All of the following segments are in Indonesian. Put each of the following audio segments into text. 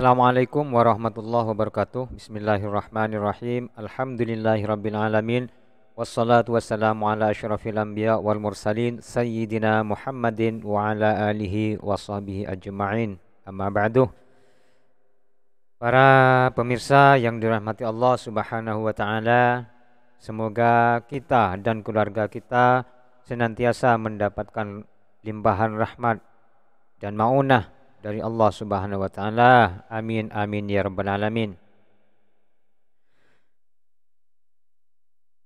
Assalamualaikum warahmatullahi wabarakatuh. Bismillahirrahmanirrahim. Alhamdulillahirabbil alamin. Wassalatu wassalamu ala asyrafil anbiya wal mursalin sayyidina Muhammadin wa ala alihi washabihi ajma'in. Amma ba'du. Para pemirsa yang dirahmati Allah Subhanahu wa taala, semoga kita dan keluarga kita senantiasa mendapatkan limpahan rahmat dan maunah dari Allah Subhanahu wa taala. Amin amin ya rabbal alamin.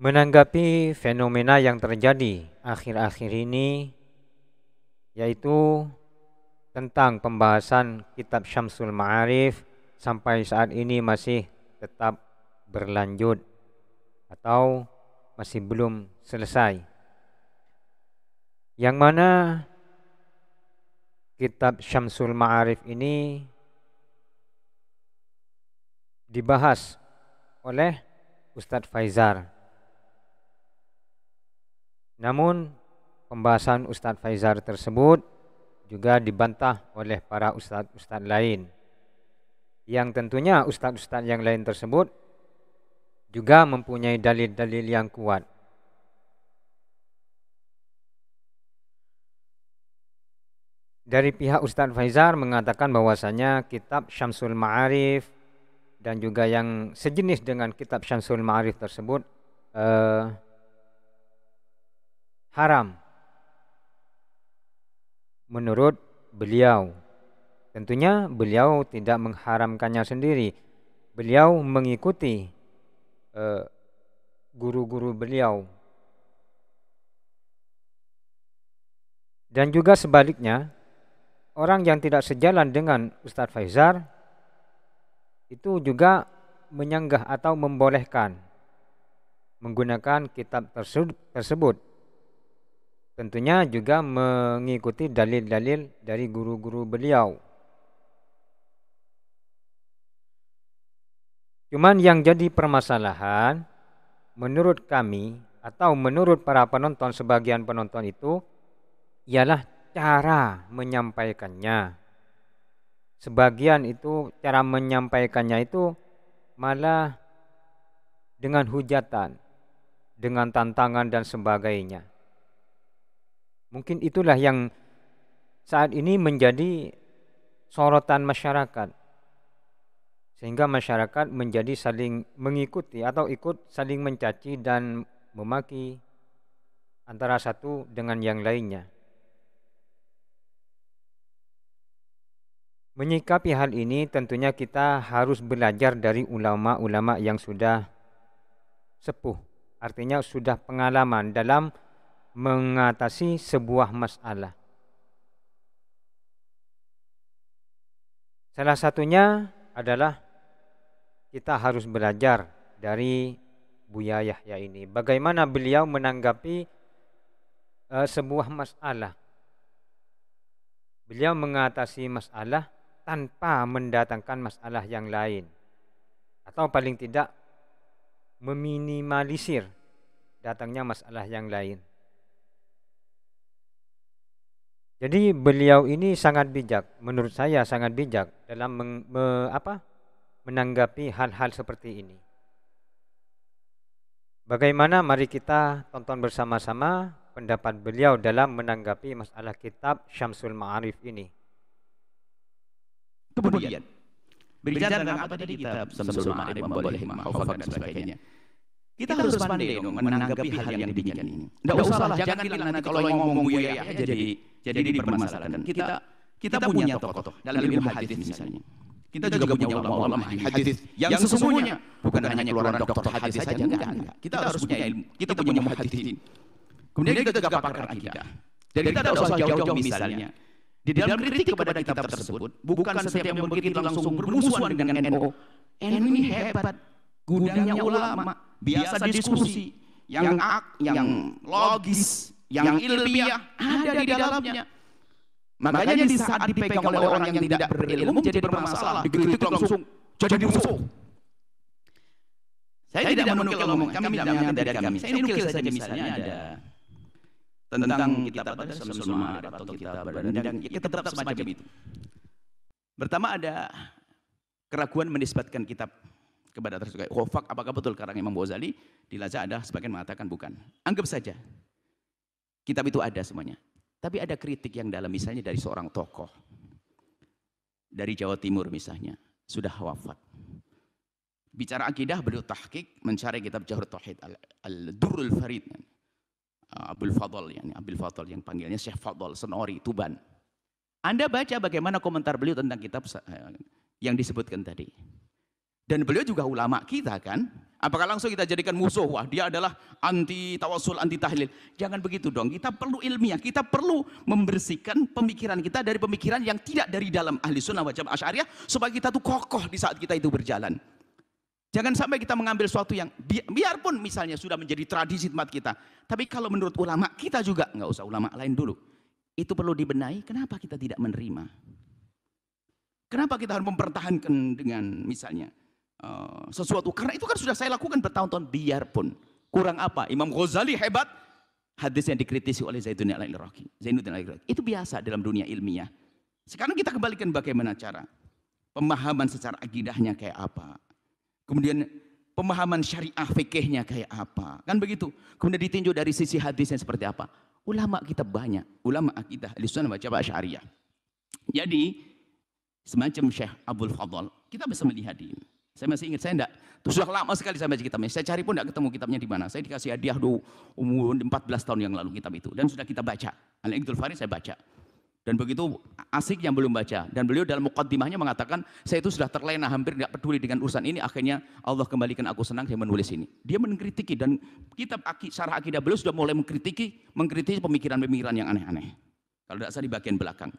Menanggapi fenomena yang terjadi akhir-akhir ini, yaitu tentang pembahasan kitab Syamsul Ma'arif, sampai saat ini masih tetap berlanjut atau masih belum selesai, yang mana kitab Syamsul Ma'arif ini dibahas oleh Ustadz Faizar. Namun pembahasan Ustadz Faizar tersebut juga dibantah oleh para ustadz-ustadz lain, yang tentunya ustadz-ustadz yang lain tersebut juga mempunyai dalil-dalil yang kuat. Dari pihak Ustadz Faizar mengatakan bahwasanya kitab Syamsul Ma'arif dan juga yang sejenis dengan kitab Syamsul Ma'arif tersebut haram menurut beliau. Tentunya beliau tidak mengharamkannya sendiri. Beliau mengikuti guru-guru beliau. Dan juga sebaliknya, orang yang tidak sejalan dengan Ustadz Faizar itu juga menyanggah atau membolehkan menggunakan kitab tersebut. Tentunya juga mengikuti dalil-dalil dari guru-guru beliau. Cuman yang jadi permasalahan menurut kami atau menurut para penonton, sebagian penonton itu ialah cara menyampaikannya. Sebagian itu cara menyampaikannya itu malah dengan hujatan, dengan tantangan dan sebagainya. Mungkin itulah yang saat ini menjadi sorotan masyarakat, sehingga masyarakat menjadi saling mengikuti atau ikut saling mencaci dan memaki antara satu dengan yang lainnya. Menyikapi hal ini tentunya kita harus belajar dari ulama-ulama yang sudah sepuh, artinya sudah pengalaman dalam mengatasi sebuah masalah. Salah satunya adalah kita harus belajar dari Buya Yahya ini, bagaimana beliau menanggapi sebuah masalah. Beliau mengatasi masalah tanpa mendatangkan masalah yang lain, atau paling tidak meminimalisir datangnya masalah yang lain. Jadi beliau ini sangat bijak, menurut saya sangat bijak dalam menanggapi hal-hal seperti ini. Bagaimana, mari kita tonton bersama-sama pendapat beliau dalam menanggapi masalah kitab Syamsul Ma'arif ini. Kemudian berbicara tentang apa tadi kitab Syamsul Ma'arif, memboleh mahfuzat dan sebagainya. Kita harus pandai dong menanggapi hal yang demikian ini. Tidak usahlah, jangan bilang nanti kalau ngomong Buya Yahya jadi dipermasalahkan. Kita punya tokoh dalam ilmu hadis misalnya. Kita juga punya ulama-ulama hadis yang sesungguhnya bukan hanya keluaran dokter hadis saja, enggak. Kita harus punya ilmu. Kita punya muhaddisin. Kemudian kita juga pakar akidah. Jadi kita tidak usah jauh-jauh misalnya. Di dalam kritik kepada kitab tersebut, bukan setiap yang berkritik langsung bermusuhan dengan NU. NU ini hebat, gudangnya ulama, biasa diskusi, yang logis, yang ilmiah ada di dalamnya. Makanya di saat dipegang oleh orang yang tidak berilmu jadi bermasalah, dikritik langsung jadi musuh. Saya tidak menukil ngomong, kami tidak mengambil dari kami. Saya nukil saja misalnya ada tentang kitab pada Syamsul Ma'arif atau kitab dan kita tetap semacam itu. Pertama ada keraguan menisbatkan kitab kepada tersebut. Khofak apakah betul karang Imam Ghazali? Dilacak ada sebagian mengatakan bukan. Anggap saja kitab itu ada semuanya. Tapi ada kritik yang dalam, misalnya dari seorang tokoh dari Jawa Timur misalnya, sudah wafat. Bicara akidah, beliau tahqiq mencari kitab Jawhar Tauhid Al-Durrul Farid. Abdul Fadl, Abdul Fadl yang panggilnya Syekh Fadl Senori Tuban. Anda baca bagaimana komentar beliau tentang kitab yang disebutkan tadi. Dan beliau juga ulama kita kan. Apakah langsung kita jadikan musuh? Wah, dia adalah anti tawasul, anti tahlil. Jangan begitu dong. Kita perlu ilmiah. Kita perlu membersihkan pemikiran kita dari pemikiran yang tidak dari dalam ahli sunnah wal jamaah Asy'ariyah, supaya kita tuh kokoh di saat kita itu berjalan. Jangan sampai kita mengambil sesuatu yang biarpun misalnya sudah menjadi tradisi tempat kita, tapi kalau menurut ulama kita juga, nggak usah ulama lain dulu, itu perlu dibenahi. Kenapa kita tidak menerima? Kenapa kita harus mempertahankan dengan misalnya sesuatu? Karena itu kan sudah saya lakukan bertahun-tahun, biarpun kurang apa. Imam Ghazali hebat, hadis yang dikritisi oleh Zainuddin Al-Iraqi. Itu biasa dalam dunia ilmiah. Sekarang kita kembalikan bagaimana cara pemahaman secara akidahnya kayak apa. Kemudian pemahaman syariah fikihnya kayak apa. Kan begitu. Kemudian ditinjau dari sisi hadisnya seperti apa. Ulama kita banyak. Ulama akidah Ahlussunnah wal Jamaah Asy'ariyah. Jadi semacam Syekh Abdul Fadl, kita bisa melihat ini. Saya masih ingat, saya enggak, sudah lama sekali saya baca kitabnya. Saya cari pun enggak ketemu kitabnya di mana. Saya dikasih hadiah umur 14 tahun yang lalu kitab itu. Dan sudah kita baca. Al-Iqdul Farid saya baca. Dan begitu asik yang belum baca. Dan beliau dalam muqaddimahnya mengatakan, saya itu sudah terlena, hampir tidak peduli dengan urusan ini. Akhirnya Allah kembalikan aku senang, saya menulis ini. Dia mengkritiki, dan kitab Syarah Akidah beliau sudah mulai mengkritiki pemikiran-pemikiran yang aneh-aneh. Kalau tidak salah di bagian belakang.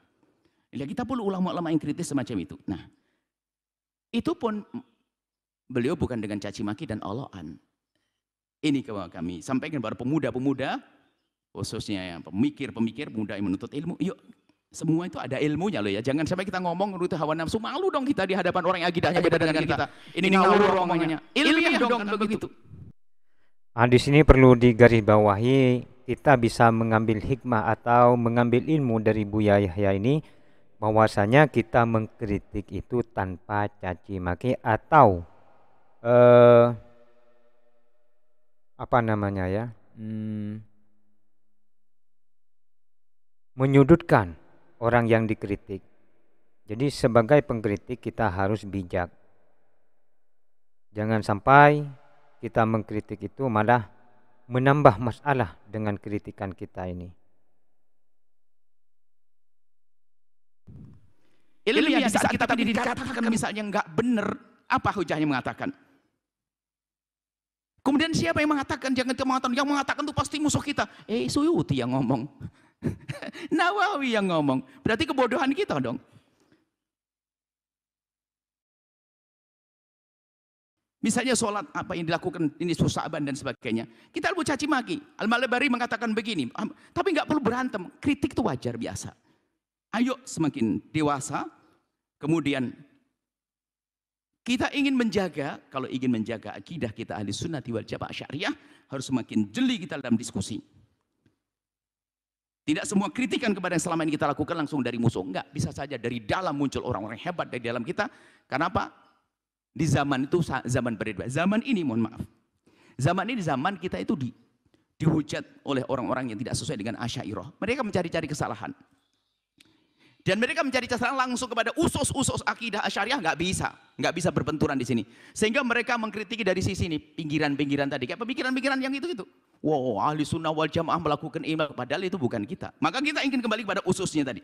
Ya, kita perlu ulama-ulama yang kritis semacam itu. Nah, itu pun beliau bukan dengan caci maki dan oloan. Ini kami sampaikan kepada pemuda-pemuda, khususnya yang pemikir-pemikir, pemuda yang menuntut ilmu. Yuk, semua itu ada ilmunya loh ya. Jangan sampai kita ngomong menurut hawa nafsu. Malu dong kita di hadapan orang yang akidahnya beda dengan kita. Ini ngawur ngomongnya. Ilmiah dong kan begitu. Di sini perlu digarisbawahi, kita bisa mengambil hikmah atau mengambil ilmu dari Buya Yahya ini, bahwasanya kita mengkritik itu tanpa caci maki atau menyudutkan orang yang dikritik. Jadi sebagai pengkritik kita harus bijak. Jangan sampai kita mengkritik itu malah menambah masalah dengan kritikan kita ini. Ilmiah di saat kita tadi dikatakan misalnya nggak benar, apa hujahnya mengatakan? Kemudian siapa yang mengatakan? Jangan mengatakan, yang mengatakan itu pasti musuh kita. Suyuti yang ngomong. Nawawi yang ngomong. Berarti kebodohan kita dong. Misalnya sholat apa yang dilakukan ini susaban dan sebagainya. Kita perlu caci maki. Al-Malabari mengatakan begini. Tapi nggak perlu berantem. Kritik itu wajar biasa. Ayo semakin dewasa. Kemudian kita ingin menjaga, kalau ingin menjaga akidah kita ahli sunnah wal jamaah syariah, harus semakin jeli kita dalam diskusi. Tidak semua kritikan kepada yang selama ini kita lakukan langsung dari musuh. Enggak, bisa saja dari dalam muncul orang-orang hebat dari dalam kita. Karena apa? Di zaman itu zaman berbeda. Zaman ini, mohon maaf. Zaman ini zaman kita itu dihujat oleh orang-orang yang tidak sesuai dengan Asy'ariyah. Mereka mencari-cari kesalahan. Dan mereka mencari kesalahan langsung kepada usus-usus akidah Asy'ariyah, nggak bisa berbenturan di sini. Sehingga mereka mengkritiki dari sisi ini, pinggiran-pinggiran tadi, kayak pemikiran-pemikiran yang itu. Wow, ahli sunnah wal jamaah melakukan iman, padahal itu bukan kita. Maka kita ingin kembali kepada ususnya tadi.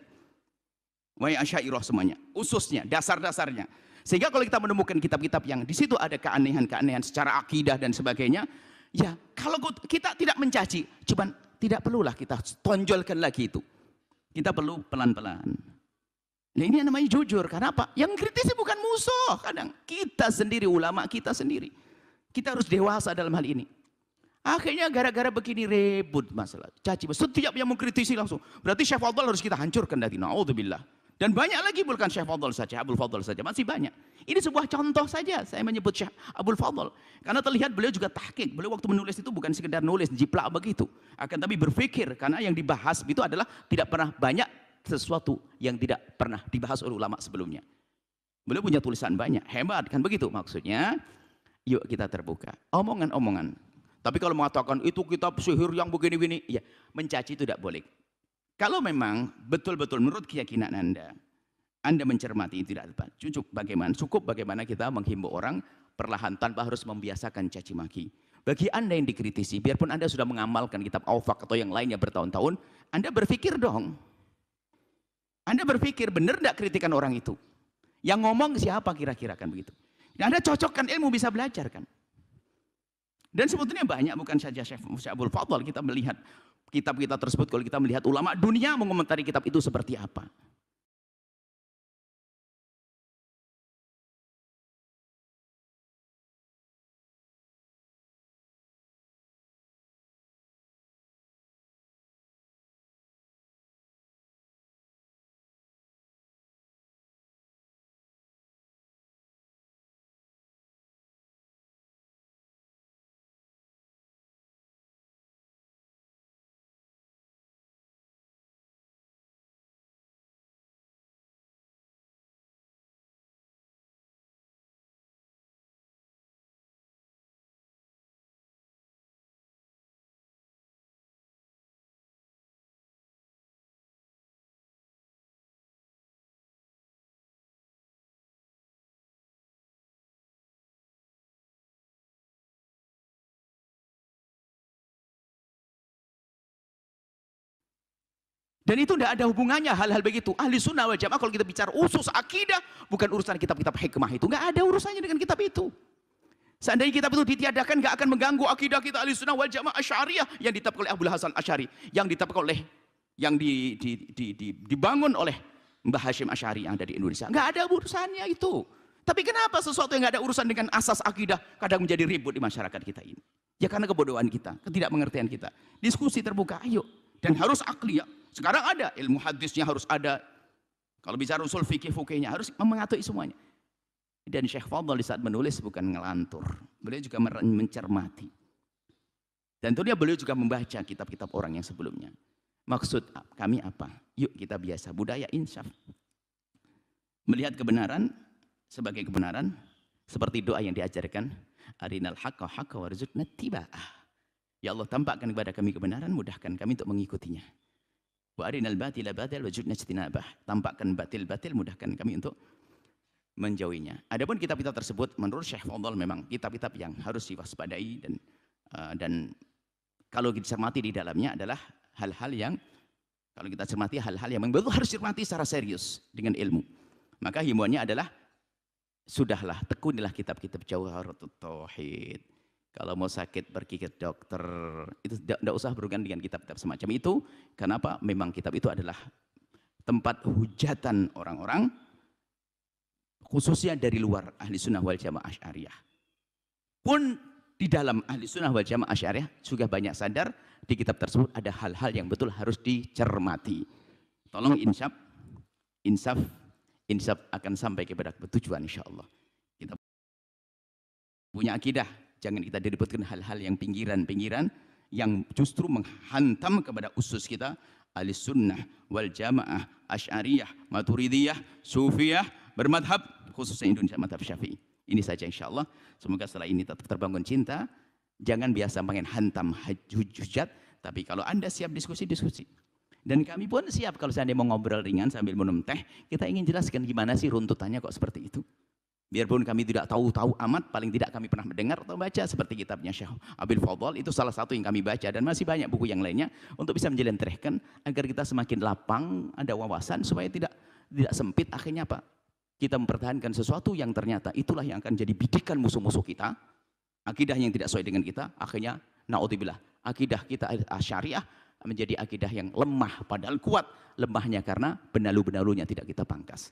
Wahai Asy'ariyah semuanya, ususnya, dasar-dasarnya. Sehingga kalau kita menemukan kitab-kitab yang di situ ada keanehan-keanehan secara akidah dan sebagainya, ya kalau kita tidak mencaci, cuman tidak perlulah kita tonjolkan lagi itu. Kita perlu pelan-pelan. Nah, ini yang namanya jujur. Karena apa? Yang kritisi bukan musuh. Kadang kita sendiri, ulama kita sendiri. Kita harus dewasa dalam hal ini. Akhirnya gara-gara begini ribut masalah. Caci. Setiap yang mengkritisi langsung. Berarti Syekh Fadl harus kita hancurkan dari. Na'udzubillah. Dan banyak lagi bukan Syekh Fadl saja, Abdul Fadl saja. Masih banyak. Ini sebuah contoh saja saya menyebut Syekh Abdul Fadl. Karena terlihat beliau juga tahqiq. Beliau waktu menulis itu bukan sekedar nulis, jiplak begitu. Akan tapi berpikir. Karena yang dibahas itu adalah tidak pernah banyak sesuatu yang tidak pernah dibahas oleh ulama sebelumnya. Beliau punya tulisan banyak, hebat kan begitu maksudnya. Yuk kita terbuka. Omongan-omongan. Tapi kalau mengatakan itu kitab sihir yang begini-begini, ya mencaci itu tidak boleh. Kalau memang betul-betul menurut keyakinan Anda mencermati itu tidak tepat. Cukup bagaimana kita menghimbau orang perlahan tanpa harus membiasakan caci maki. Bagi Anda yang dikritisi, biarpun Anda sudah mengamalkan kitab Al-Faq atau yang lainnya bertahun-tahun, Anda berpikir dong. Anda berpikir benar tidak kritikan orang itu? Yang ngomong siapa kira-kira kan begitu. Dan Anda cocokkan ilmu bisa belajar kan. Dan sebetulnya banyak, bukan saja Syekh Abdul Fadl, kita melihat kitab-kitab tersebut, kalau kita melihat ulama dunia mengomentari kitab itu seperti apa. Dan itu tidak ada hubungannya hal-hal begitu. Ahli sunnah wal jamaah kalau kita bicara usus akidah, bukan urusan kitab-kitab hikmah itu. Nggak ada urusannya dengan kitab itu. Seandainya kitab itu ditiadakan, nggak akan mengganggu akidah kita ahli sunnah wal jamaah Asy'ariyah yang ditetapkan oleh Abul Hasan Asy'ari, yang ditetapkan oleh, yang dibangun oleh Mbah Hashim Asy'ari yang ada di Indonesia. Nggak ada urusannya itu. Tapi kenapa sesuatu yang nggak ada urusan dengan asas akidah kadang menjadi ribut di masyarakat kita ini? Ya karena kebodohan kita, ketidakmengertian kita. Diskusi terbuka, ayo. Dan harus akli ya. Sekarang ada ilmu hadisnya, harus ada. Kalau bicara usul fikih-fikihnya harus mengatur semuanya. Dan Syekh Fadl di saat menulis bukan ngelantur, beliau juga mencermati. Dan tentunya beliau juga membaca kitab-kitab orang yang sebelumnya. Maksud kami apa? Yuk kita biasa budaya insaf. Melihat kebenaran sebagai kebenaran, seperti doa yang diajarkan, arinal haqqa haqqa warzuqna tiba'ah. Ya Allah, tampakkan kepada kami kebenaran, mudahkan kami untuk mengikutinya. Wa arinal batila batil wajudna ijtinabah. Tampakkan batil-batil, mudahkan kami untuk menjauhinya. Adapun kitab-kitab tersebut menurut Syekh Fadl memang kitab-kitab yang harus diwaspadai, dan kalau kita cermati di dalamnya adalah hal-hal yang, kalau kita cermati hal-hal yang betul harus cermati secara serius dengan ilmu. Maka himbauannya adalah sudahlah, tekunilah kitab-kitab Jawharatut Tauhid. Kalau mau sakit pergi ke dokter, itu tidak usah berhubungan dengan kitab-kitab semacam itu. Kenapa? Memang kitab itu adalah tempat hujatan orang-orang, khususnya dari luar ahli sunnah wal jamaah Asy'ariyah. Pun di dalam ahli sunnah wal jamaah Asy'ariyah juga banyak sadar di kitab tersebut ada hal-hal yang betul harus dicermati. Tolong insaf akan sampai kepada tujuan insyaallah. Kita punya akidah, jangan kita diributkan hal-hal yang pinggiran-pinggiran yang justru menghantam kepada usus kita, ahli sunnah wal jamaah Asy'ariyah, Maturidiyah, Sufiyah, bermadhab khususnya Indonesia madhab Syafi'i. Ini saja insyaallah. Semoga setelah ini tetap terbangun cinta. Jangan biasa main hantam hujat, tapi kalau Anda siap diskusi. Dan kami pun siap kalau seandainya mau ngobrol ringan sambil minum teh, kita ingin jelaskan gimana sih runtutannya kok seperti itu. Biarpun kami tidak tahu amat, paling tidak kami pernah mendengar atau baca seperti kitabnya Syekh Abdul Fadl, itu salah satu yang kami baca, dan masih banyak buku yang lainnya untuk bisa menjelentrehkan agar kita semakin lapang, ada wawasan supaya tidak sempit. Akhirnya apa? Kita mempertahankan sesuatu yang ternyata itulah yang akan jadi bidikan musuh-musuh kita. Akidah yang tidak sesuai dengan kita, akhirnya naudzubillah, akidah kita Asy'ariyah menjadi akidah yang lemah padahal kuat. Lemahnya karena benalu-benalunya tidak kita pangkas.